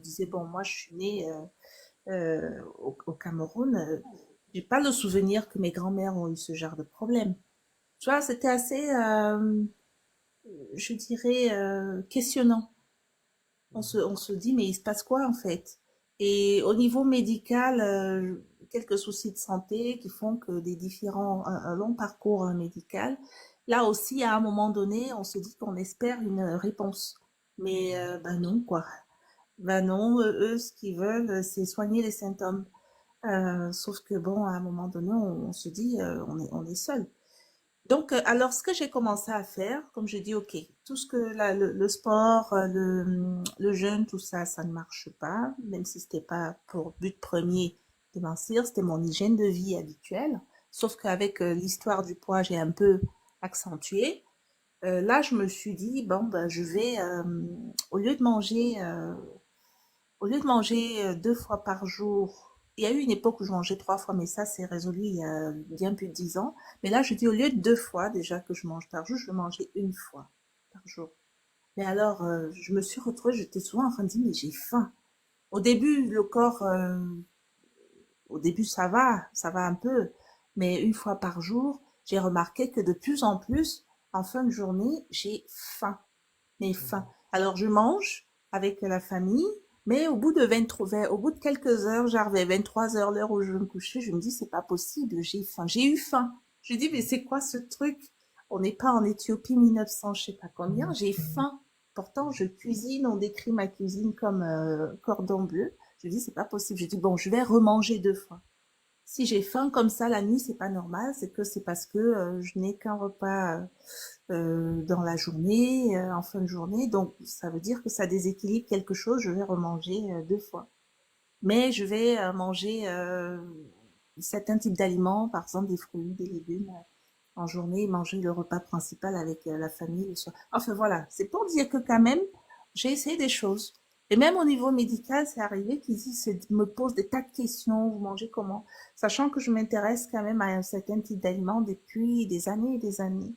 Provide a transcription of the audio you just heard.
disais, bon, moi, je suis née au Cameroun. J'ai pas le souvenir que mes grands-mères ont eu ce genre de problème. Tu vois, c'était assez, je dirais, questionnant. On se dit, mais il se passe quoi en fait? Et au niveau médical, quelques soucis de santé qui font que des différents, un long parcours médical. Là aussi, à un moment donné, on se dit qu'on espère une réponse. Mais ben non, quoi. Ben non, eux, ce qu'ils veulent, c'est soigner les symptômes. Sauf que bon, à un moment donné, on se dit, on est seul. Donc, alors, ce que j'ai commencé à faire, comme je dis, ok, tout ce que le sport, le jeûne, tout ça, ça ne marche pas, même si c'était pas pour but premier de mincir, c'était mon hygiène de vie habituelle. Sauf qu'avec l'histoire du poids, j'ai un peu accentué. Là, je me suis dit, bon, ben, je vais, au lieu de manger, au lieu de manger 2 fois par jour, il y a eu une époque où je mangeais 3 fois, mais ça, c'est résolu il y a bien plus de 10 ans. Mais là, je dis au lieu de 2 fois déjà que je mange par jour, je vais manger 1 fois par jour. Mais alors, je me suis retrouvée, j'étais souvent en train de dire, mais j'ai faim. Au début, le corps, au début, ça va un peu. Mais 1 fois par jour, j'ai remarqué que de plus en plus, en fin de journée, j'ai faim, mais faim. Alors je mange avec la famille, mais au bout de 23, au bout de quelques heures, genre vers 23 heures, l'heure où je vais me coucher, je me dis c'est pas possible, j'ai faim, j'ai eu faim. Je dis mais c'est quoi ce truc? On n'est pas en Éthiopie 1900, je sais pas combien, j'ai faim. Pourtant je cuisine, on décrit ma cuisine comme cordon bleu. Je dis c'est pas possible. Je dis bon, je vais remanger 2 fois. Si j'ai faim comme ça la nuit, c'est pas normal, c'est que c'est parce que je n'ai qu'un repas dans la journée, en fin de journée. Donc, ça veut dire que ça déséquilibre quelque chose. Je vais remanger 2 fois. Mais je vais manger certains types d'aliments, par exemple des fruits, des légumes en journée, et manger le repas principal avec la famille le soir. Enfin voilà, c'est pour dire que quand même, j'ai essayé des choses. Et même au niveau médical, c'est arrivé qu'ils me posent des tas de questions. Vous mangez comment? Sachant que je m'intéresse quand même à un certain type d'aliments depuis des années et des années.